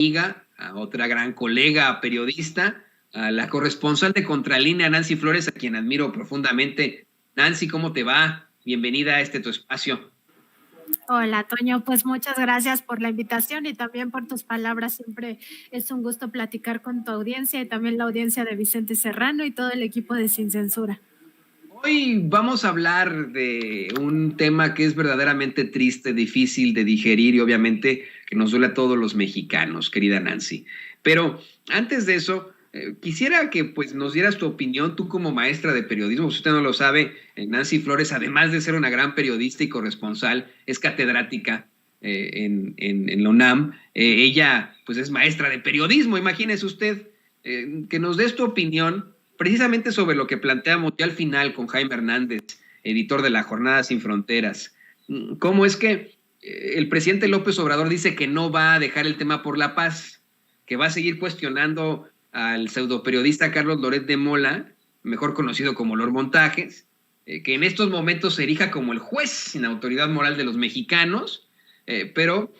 amiga, a otra gran colega periodista, a la corresponsal de Contralínea, Nancy Flores, a quien admiro profundamente. Nancy, ¿cómo te va? Bienvenida a tu espacio. Hola, Toño, pues muchas gracias por la invitación y también por tus palabras. Siempre es un gusto platicar con tu audiencia y también la audiencia de Vicente Serrano y todo el equipo de Sin Censura. Hoy vamos a hablar de un tema que es verdaderamente triste, difícil de digerir y obviamente que nos duele a todos los mexicanos, querida Nancy. Pero antes de eso, quisiera que pues nos dieras tu opinión, tú como maestra de periodismo. Si usted no lo sabe, Nancy Flores, además de ser una gran periodista y corresponsal, es catedrática en la UNAM. Ella pues es maestra de periodismo, imagínese usted. Que nos des tu opinión precisamente sobre lo que planteamos ya al final con Jaime Hernández, editor de La Jornada Sin Fronteras. ¿Cómo es que el presidente López Obrador dice que no va a dejar el tema por la paz, que va a seguir cuestionando al pseudoperiodista Carlos Loret de Mola, mejor conocido como Lord Montajes, que en estos momentos se erija como el juez sin autoridad moral de los mexicanos, pero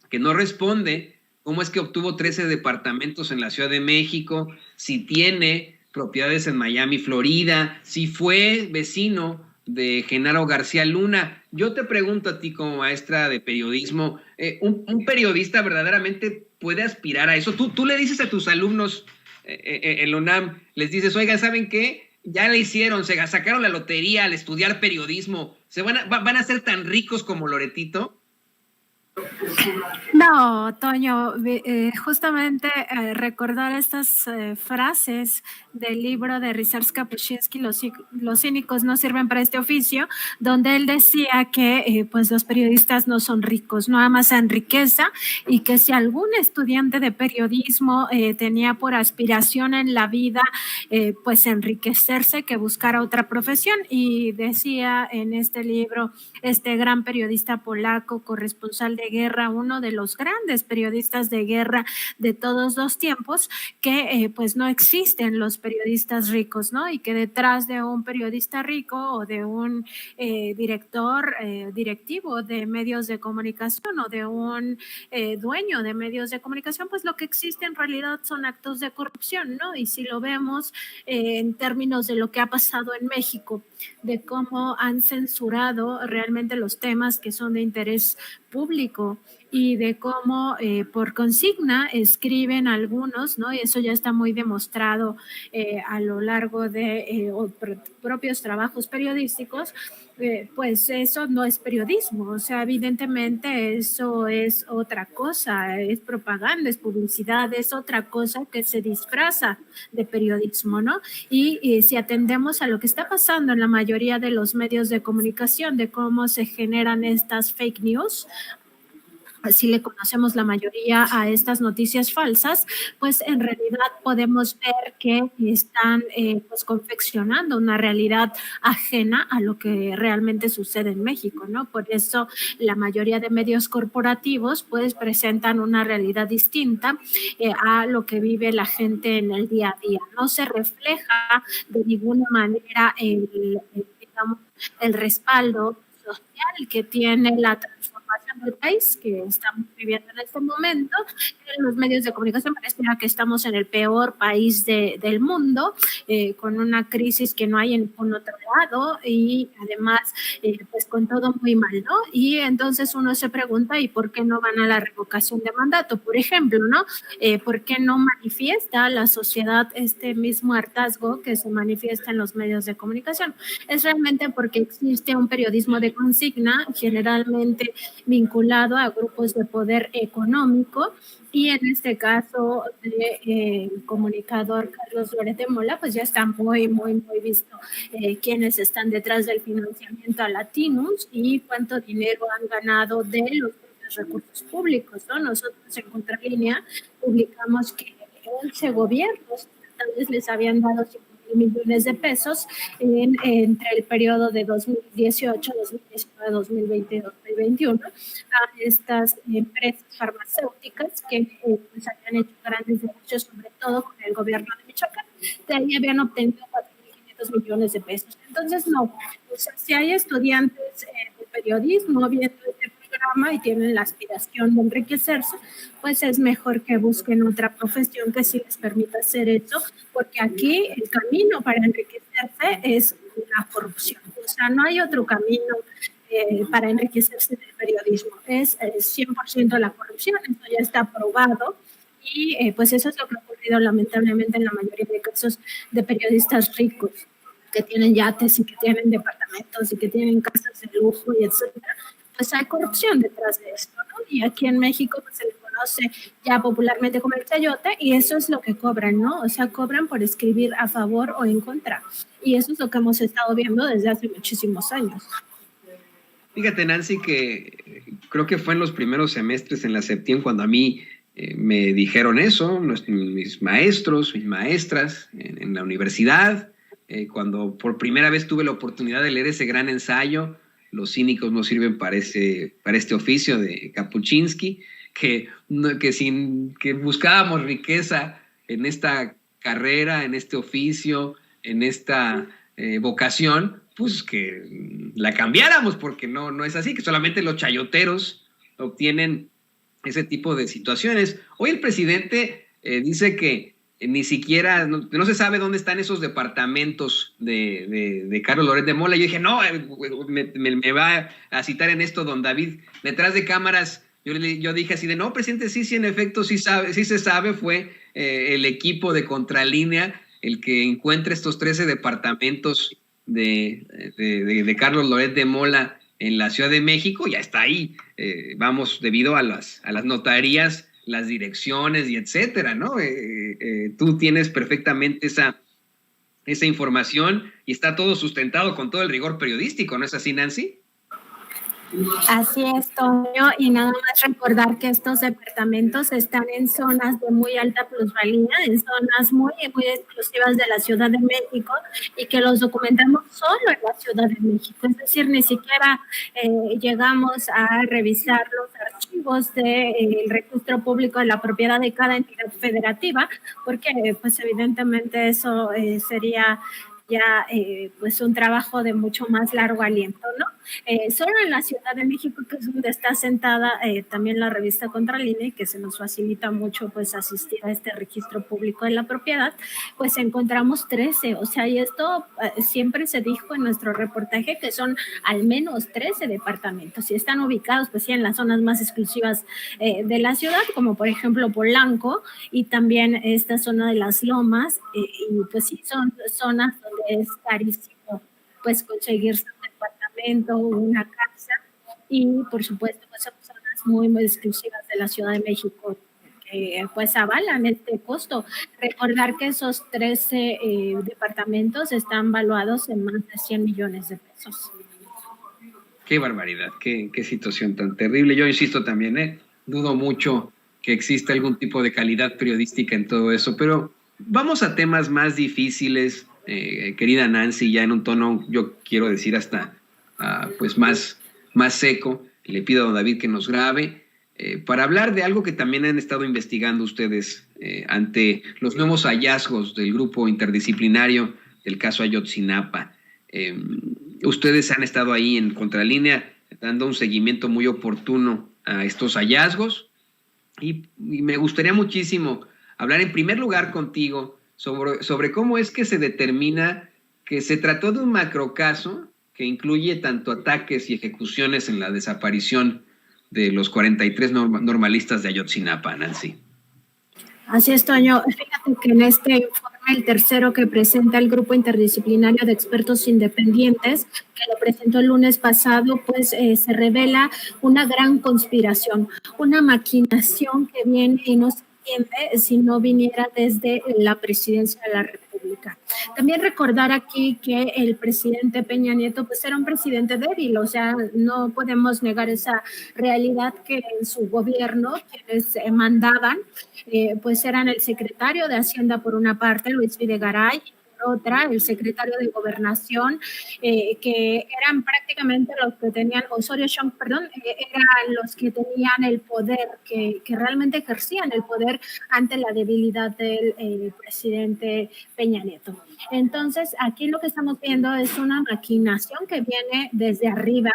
que no responde cómo es que obtuvo 13 departamentos en la Ciudad de México, si tiene propiedades en Miami, Florida, si fue vecino de Genaro García Luna. Yo te pregunto a ti como maestra de periodismo, ¿un periodista verdaderamente puede aspirar a eso? Tú le dices a tus alumnos en la UNAM, les dices, oiga, ¿saben qué? Ya le hicieron, se sacaron la lotería al estudiar periodismo, ¿van a ser tan ricos como Loretito? No, Toño, justamente recordar estas frases del libro de Ryszard Kapuscinski, los cínicos no sirven para este oficio, donde él decía que pues los periodistas no son ricos, no amasan riqueza, y que si algún estudiante de periodismo tenía por aspiración en la vida pues enriquecerse, que buscara otra profesión. Y decía en este libro este gran periodista polaco, corresponsal de guerra, uno de los grandes periodistas de guerra de todos los tiempos, que pues no existen los periodistas ricos, ¿no? Y que detrás de un periodista rico o de un director, directivo de medios de comunicación o de un dueño de medios de comunicación, pues lo que existe en realidad son actos de corrupción, ¿no? Y si lo vemos en términos de lo que ha pasado en México, de cómo han censurado realmente los temas que son de interés público y de cómo por consigna escriben algunos, ¿no? Y eso ya está muy demostrado a lo largo de propios trabajos periodísticos, pues eso no es periodismo, o sea, evidentemente eso es otra cosa, es propaganda, es publicidad, es otra cosa que se disfraza de periodismo, ¿no? Y si atendemos a lo que está pasando en la mayoría de los medios de comunicación, de cómo se generan estas fake news, así le conocemos la mayoría a estas noticias falsas, pues en realidad podemos ver que están pues confeccionando una realidad ajena a lo que realmente sucede en México, ¿no? Por eso la mayoría de medios corporativos pues presentan una realidad distinta a lo que vive la gente en el día a día. No se refleja de ninguna manera digamos, el respaldo social que tiene la transformación del país que estamos viviendo en este momento. En los medios de comunicación pareciera que estamos en el peor país del mundo, con una crisis que no hay en ningún otro lado y además pues con todo muy mal, ¿no? Y entonces uno se pregunta, ¿y por qué no van a la revocación de mandato? Por ejemplo, ¿no? ¿Por qué no manifiesta la sociedad este mismo hartazgo que se manifiesta en los medios de comunicación? Es realmente porque existe un periodismo de consigna, generalmente vinculado a grupos de poder económico, y en este caso el comunicador Carlos Loret de Mola, pues ya está muy visto quiénes están detrás del financiamiento a Latinus y cuánto dinero han ganado de los recursos públicos, ¿no? Nosotros en Contralínea publicamos que 11 gobiernos estatales les habían dado 5,000 millones de pesos entre el periodo de 2018, 2019, 2020 y 2021 a estas empresas farmacéuticas que pues habían hecho grandes negocios, sobre todo con el gobierno de Michoacán. De ahí habían obtenido 4,500 millones de pesos. Entonces, no, o sea, si hay estudiantes de periodismo viendo este programa y tienen la aspiración de enriquecerse, pues es mejor que busquen otra profesión que sí les permita hacer eso, porque aquí el camino para enriquecerse es la corrupción. O sea, no hay otro camino para enriquecerse del periodismo. Es 100% la corrupción, esto ya está probado. Y pues eso es lo que ha ocurrido lamentablemente en la mayoría de casos de periodistas ricos que tienen yates y que tienen departamentos y que tienen casas de lujo y etcétera. Pues hay corrupción detrás de esto, ¿no? Y aquí en México pues se le conoce ya popularmente como el chayote y eso es lo que cobran, ¿no? O sea, cobran por escribir a favor o en contra. Y eso es lo que hemos estado viendo desde hace muchísimos años. Fíjate, Nancy, que creo que fue en los primeros semestres en la Septién cuando a mí me dijeron eso, mis maestros, mis maestras en la universidad, cuando por primera vez tuve la oportunidad de leer ese gran ensayo, Los cínicos no sirven para este oficio, de Kapuscinski, que buscábamos riqueza en esta carrera, en este oficio, en esta vocación, pues que la cambiáramos, porque no es así, que solamente los chayoteros obtienen ese tipo de situaciones. Hoy el presidente dice que ni siquiera, no se sabe dónde están esos departamentos de Carlos Loret de Mola. Yo dije, no, me va a citar en esto don David. Detrás de cámaras, yo dije así de, no, presidente, sí, en efecto, sí se sabe, fue el equipo de Contralínea el que encuentra estos 13 departamentos de Carlos Loret de Mola en la Ciudad de México. Ya está ahí, vamos, debido a las notarías, las direcciones y etcétera, ¿no? Tú tienes perfectamente esa información y está todo sustentado con todo el rigor periodístico, ¿no es así, Nancy? Así es, Toño, y nada más recordar que estos departamentos están en zonas de muy alta plusvalía, en zonas muy exclusivas de la Ciudad de México y que los documentamos solo en la Ciudad de México, es decir, ni siquiera llegamos a revisar los archivos del registro público de la propiedad de cada entidad federativa, porque pues evidentemente eso sería ya pues un trabajo de mucho más largo aliento, ¿no? Solo en la Ciudad de México, que es donde está sentada también la revista Contralínea, que se nos facilita mucho pues asistir a este registro público de la propiedad, pues encontramos 13, o sea, y esto siempre se dijo en nuestro reportaje que son al menos 13 departamentos y están ubicados pues sí en las zonas más exclusivas de la ciudad, como por ejemplo Polanco y también esta zona de las Lomas, y pues sí son zonas donde es carísimo pues conseguirse un departamento o una casa y por supuesto pues son zonas muy exclusivas de la Ciudad de México que pues avalan este costo. Recordar que esos 13 departamentos están valuados en más de 100 millones de pesos. Qué barbaridad, qué situación tan terrible. Yo insisto también, dudo mucho que exista algún tipo de calidad periodística en todo eso, pero vamos a temas más difíciles, querida Nancy, ya en un tono, yo quiero decir hasta pues más seco. Le pido a don David que nos grabe para hablar de algo que también han estado investigando ustedes ante los nuevos hallazgos del grupo interdisciplinario del caso Ayotzinapa. Ustedes han estado ahí en Contralínea dando un seguimiento muy oportuno a estos hallazgos y me gustaría muchísimo hablar en primer lugar contigo sobre cómo es que se determina que se trató de un macrocaso que incluye tanto ataques y ejecuciones en la desaparición de los 43 normalistas de Ayotzinapa, Nancy. Así es, Toño. Fíjate que en este informe, el tercero que presenta el Grupo Interdisciplinario de Expertos Independientes, que lo presentó el lunes pasado, pues se revela una gran conspiración, una maquinación que viene y no se entiende si no viniera desde la presidencia de la República. También recordar aquí que el presidente Peña Nieto pues era un presidente débil, o sea, no podemos negar esa realidad que en su gobierno quienes mandaban pues eran el secretario de Hacienda por una parte, Luis Videgaray, por otra, el secretario de Gobernación, que eran prácticamente los que tenían, Osorio Chong, perdón, eran los que tenían el poder, que realmente ejercían el poder ante la debilidad del presidente Peña Nieto. Entonces, aquí lo que estamos viendo es una maquinación que viene desde arriba,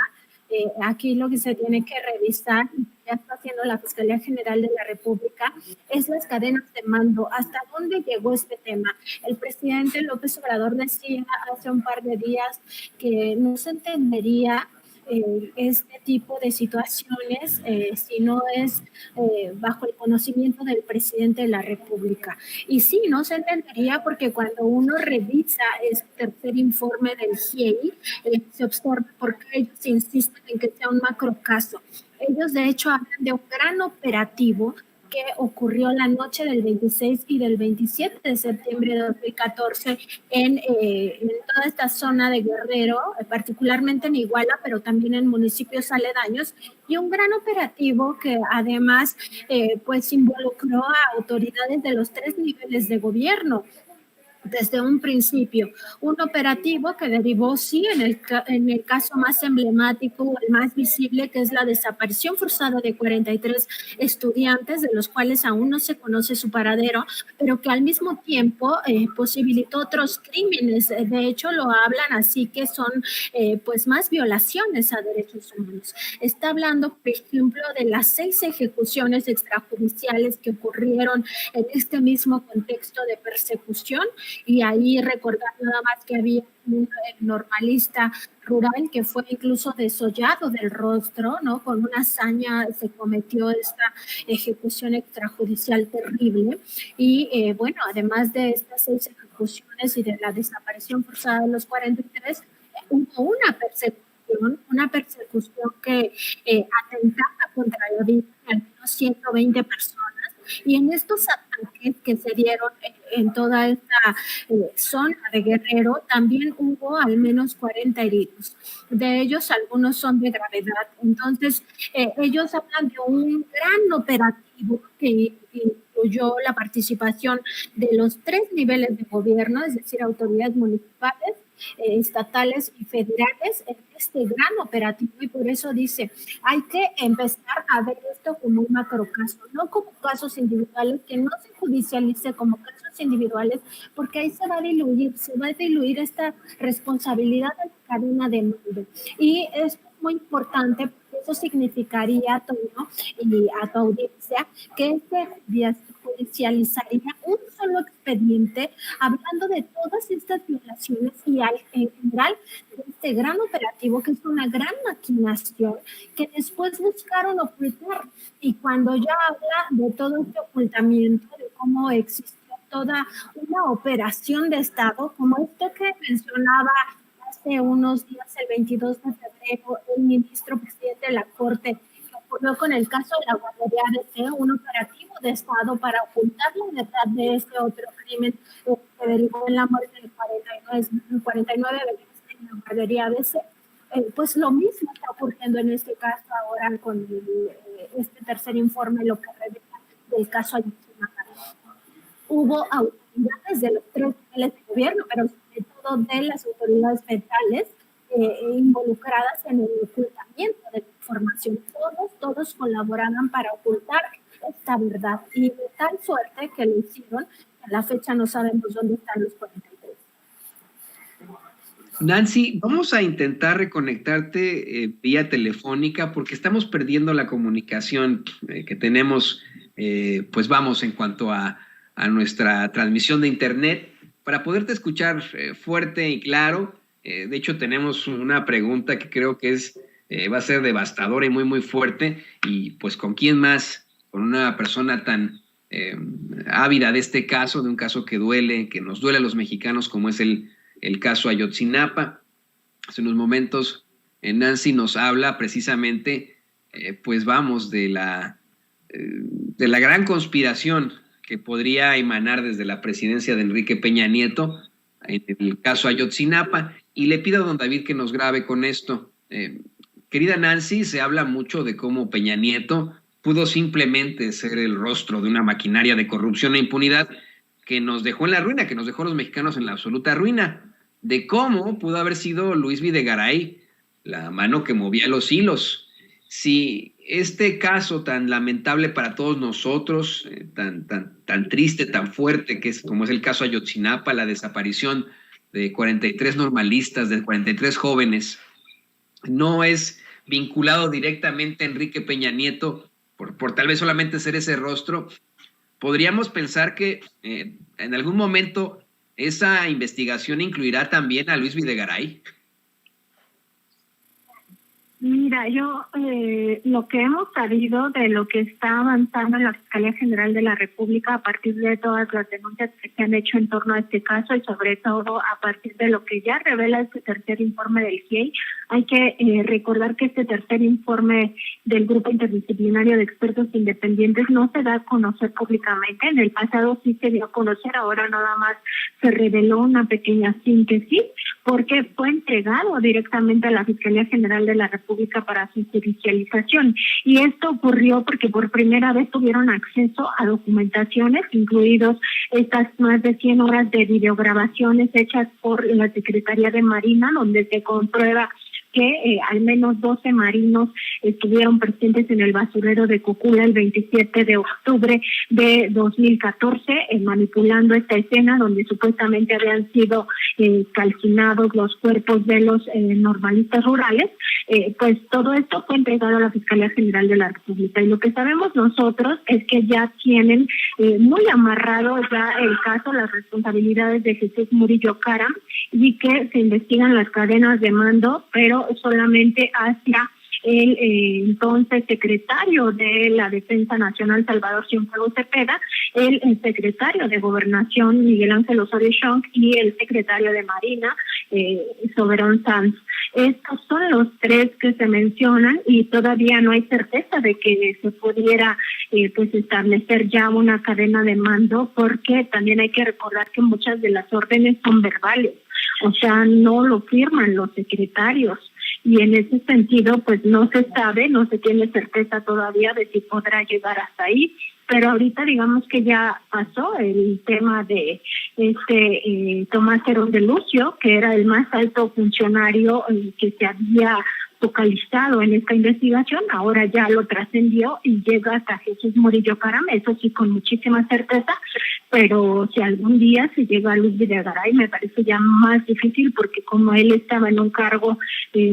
Aquí lo que se tiene que revisar, y ya está haciendo la Fiscalía General de la República, es las cadenas de mando. ¿Hasta dónde llegó este tema? El presidente López Obrador decía hace un par de días que no se entendería este tipo de situaciones si no es bajo el conocimiento del presidente de la República. Y sí, no se entendería porque cuando uno revisa este tercer informe del GIEI, se observa por qué ellos insisten en que sea un macrocaso. Ellos de hecho hablan de un gran operativo que ocurrió la noche del 26 y del 27 de septiembre de 2014 en toda esta zona de Guerrero, particularmente en Iguala, pero también en municipios aledaños, y un gran operativo que además pues involucró a autoridades de los 3 niveles de gobierno desde un principio. Un operativo que derivó, sí, en el caso más emblemático, el más visible, que es la desaparición forzada de 43 estudiantes, de los cuales aún no se conoce su paradero, pero que al mismo tiempo posibilitó otros crímenes. De hecho, lo hablan así que son pues más violaciones a derechos humanos. Está hablando, por ejemplo, de las 6 ejecuciones extrajudiciales que ocurrieron en este mismo contexto de persecución. Y ahí recordar nada más que había un normalista rural que fue incluso desollado del rostro, ¿no? Con una hazaña se cometió esta ejecución extrajudicial terrible. Y bueno, además de estas 6 ejecuciones y de la desaparición forzada de los 43, hubo una persecución que atentaba contra la vida de al menos 120 personas. Y en estos ataques que se dieron en toda esta zona de Guerrero, también hubo al menos 40 heridos. De ellos, algunos son de gravedad. Entonces, ellos hablan de un gran operativo que incluyó la participación de los 3 niveles de gobierno, es decir, autoridades municipales, estatales y federales en este gran operativo, y por eso dice, hay que empezar a ver esto como un macrocaso, no como casos individuales, que no se judicialice como casos individuales, porque ahí se va a diluir esta responsabilidad de la cadena de mando. Y es muy importante, porque eso significaría, Toño, y a tu audiencia, que se judicializaría un solo expediente hablando de todas estas violaciones y en general de este gran operativo, que es una gran maquinación que después buscaron ocultar. Y cuando ya habla de todo este ocultamiento, de cómo existió toda una operación de Estado, como esto que mencionaba hace unos días, el 22 de febrero, el ministro presidente de la Corte, que ocurrió con el caso de la guardería ABC, un operativo de Estado para ocultar la verdad de este otro crimen que derivó en la muerte de 49 bebés en la guardería ABC. Pues lo mismo está ocurriendo en este caso ahora con este tercer informe, lo que revela del caso Ayotzinapa. Hubo autoridades de los 3 niveles de gobierno, pero sobre todo de las autoridades federales involucradas en el ocultamiento de la información. Todos colaboraban para ocultar esta verdad, y de tal suerte que lo hicieron, que a la fecha no sabemos dónde están los 43. Nancy, vamos a intentar reconectarte vía telefónica porque estamos perdiendo la comunicación que tenemos, pues vamos, en cuanto a nuestra transmisión de internet, para poderte escuchar fuerte y claro. De hecho, tenemos una pregunta que creo que va a ser devastadora y muy, muy fuerte, y pues ¿con quién más? Con una persona tan ávida de este caso, de un caso que duele, que nos duele a los mexicanos, como es el caso Ayotzinapa. Hace unos momentos Nancy nos habla precisamente, pues vamos, de la gran conspiración que podría emanar desde la presidencia de Enrique Peña Nieto en el caso Ayotzinapa, y le pido a don David que nos grabe con esto. Querida Nancy, se habla mucho de cómo Peña Nieto pudo simplemente ser el rostro de una maquinaria de corrupción e impunidad que nos dejó en la ruina, que nos dejó a los mexicanos en la absoluta ruina, de cómo pudo haber sido Luis Videgaray la mano que movía los hilos. Si este caso tan lamentable para todos nosotros, tan triste, tan fuerte, como es el caso Ayotzinapa, la desaparición de 43 normalistas, de 43 jóvenes, no es vinculado directamente a Enrique Peña Nieto, por tal vez solamente ser ese rostro, podríamos pensar que en algún momento esa investigación incluirá también a Luis Videgaray. Mira, yo lo que hemos sabido de lo que está avanzando en la Fiscalía General de la República a partir de todas las denuncias que se han hecho en torno a este caso y sobre todo a partir de lo que ya revela este tercer informe del GIEI, hay que recordar que este tercer informe del Grupo Interdisciplinario de Expertos Independientes no se da a conocer públicamente. En el pasado sí se dio a conocer, ahora nada más se reveló una pequeña síntesis porque fue entregado directamente a la Fiscalía General de la República para su judicialización. Y esto ocurrió porque por primera vez tuvieron acceso a documentaciones, incluidos estas más de 100 horas de videograbaciones hechas por la Secretaría de Marina, donde se comprueba que al menos 12 marinos estuvieron presentes en el basurero de Cocula el 27 de octubre de 2014, manipulando esta escena donde supuestamente habían sido calcinados los cuerpos de los normalistas rurales. Pues todo esto fue entregado a la Fiscalía General de la República. Y lo que sabemos nosotros es que ya tienen muy amarrado ya el caso, las responsabilidades de Jesús Murillo Caram, y que se investigan las cadenas de mando, pero solamente hacia el entonces secretario de la Defensa Nacional, Salvador Cienfuegos Cepeda, el secretario de Gobernación, Miguel Ángel Osorio Chong, y el secretario de Marina, Soberón Sanz. Estos son los tres que se mencionan y todavía no hay certeza de que se pudiera pues establecer ya una cadena de mando, porque también hay que recordar que muchas de las órdenes son verbales, o sea, no lo firman los secretarios. Y en ese sentido, pues no se sabe, no se tiene certeza todavía de si podrá llegar hasta ahí, pero ahorita digamos que ya pasó el tema de Tomás Herón de Lucio, que era el más alto funcionario que se había focalizado en esta investigación, ahora ya lo trascendió y llega hasta Jesús Murillo Caram, eso sí con muchísima certeza, pero si algún día se llega a Luis Videgaray me parece ya más difícil, porque como él estaba en un cargo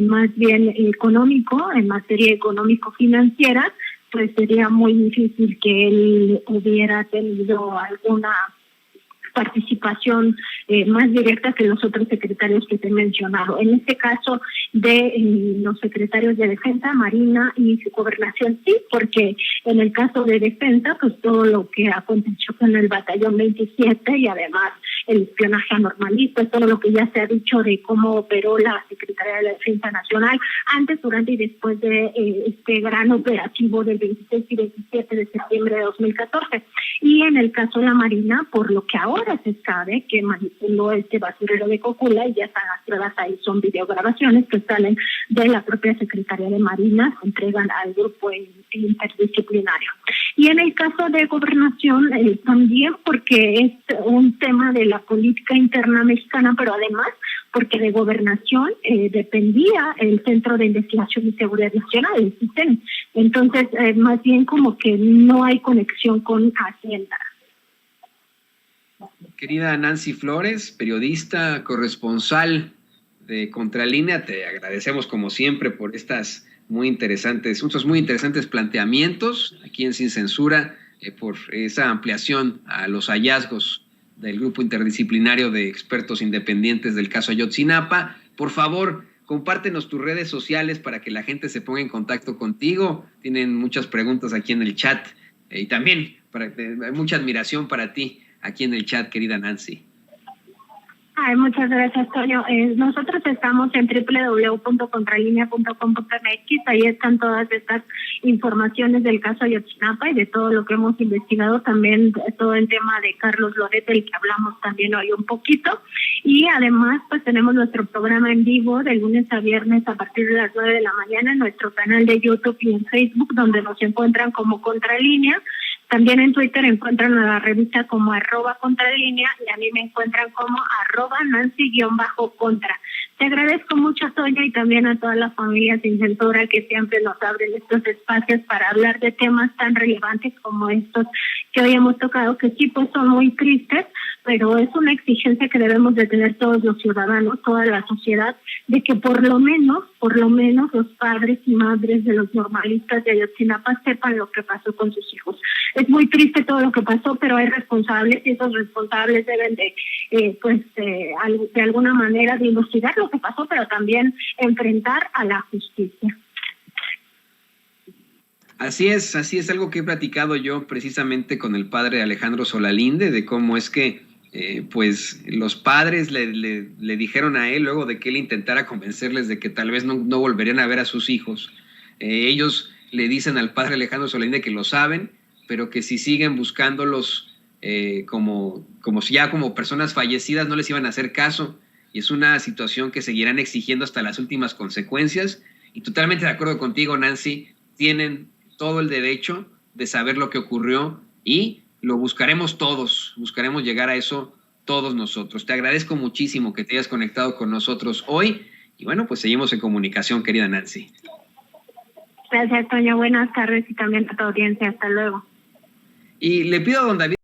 más bien económico, en materia económico-financiera, pues sería muy difícil que él hubiera tenido alguna participación más directa que los otros secretarios que te he mencionado. En este caso de los secretarios de Defensa, Marina y Gobernación, sí, porque en el caso de Defensa, pues todo lo que aconteció con el Batallón 27 y además el espionaje anormalista, todo lo que ya se ha dicho de cómo operó la Secretaría de la Defensa Nacional antes, durante y después de este gran operativo del 26 y 27 de septiembre de 2014. Y en el caso de la Marina, por lo que ahora se sabe que manipuló este basurero de Cocula, y ya están las pruebas ahí, son videograbaciones que salen de la propia Secretaría de Marina, se entregan al grupo interdisciplinario. Y en el caso de Gobernación, también porque es un tema de la política interna mexicana, pero además porque de Gobernación dependía el Centro de Investigación y Seguridad Nacional, el CISEN. Entonces, más bien como que no hay conexión con Hacienda. Querida Nancy Flores, periodista, corresponsal de Contralínea, te agradecemos como siempre por estos muy interesantes planteamientos aquí en Sin Censura, por esa ampliación a los hallazgos del Grupo Interdisciplinario de Expertos Independientes del caso Ayotzinapa. Por favor, compártenos tus redes sociales para que la gente se ponga en contacto contigo. Tienen muchas preguntas aquí en el chat y también hay mucha admiración para ti aquí en el chat, querida Nancy. Ay, muchas gracias, Toño. Nosotros estamos en www.contralinea.com.mx, ahí están todas estas informaciones del caso Ayotzinapa y de todo lo que hemos investigado, también todo el tema de Carlos Loret, del que hablamos también hoy un poquito, y además pues tenemos nuestro programa en vivo de lunes a viernes a partir de las 9 de la mañana en nuestro canal de YouTube y en Facebook, donde nos encuentran como Contralínea. También en Twitter encuentran a la revista como @Contralínea y a mí me encuentran como @Nancy_Contra. Te agradezco mucho, Toña, y también a toda la familia Sin Censura que siempre nos abren estos espacios para hablar de temas tan relevantes como estos que hoy hemos tocado, que sí pues son muy tristes, pero es una exigencia que debemos de tener todos los ciudadanos, toda la sociedad, de que por lo menos los padres y madres de los normalistas de Ayotzinapa sepan lo que pasó con sus hijos. Es muy triste todo lo que pasó, pero hay responsables y esos responsables deben de alguna manera de investigar lo que pasó, pero también enfrentar a la justicia. Así es algo que he platicado yo precisamente con el padre Alejandro Solalinde, de cómo es que pues los padres le dijeron a él, luego de que él intentara convencerles de que tal vez no volverían a ver a sus hijos, ellos le dicen al padre Alejandro Solalinde que lo saben, pero que si siguen buscándolos como si ya como personas fallecidas no les iban a hacer caso, y es una situación que seguirán exigiendo hasta las últimas consecuencias. Y totalmente de acuerdo contigo, Nancy, tienen todo el derecho de saber lo que ocurrió y lo buscaremos todos, buscaremos llegar a eso todos nosotros. Te agradezco muchísimo que te hayas conectado con nosotros hoy y bueno, pues seguimos en comunicación, querida Nancy. Gracias, Toño. Buenas tardes y también a tu audiencia. Hasta luego. Y le pido a don David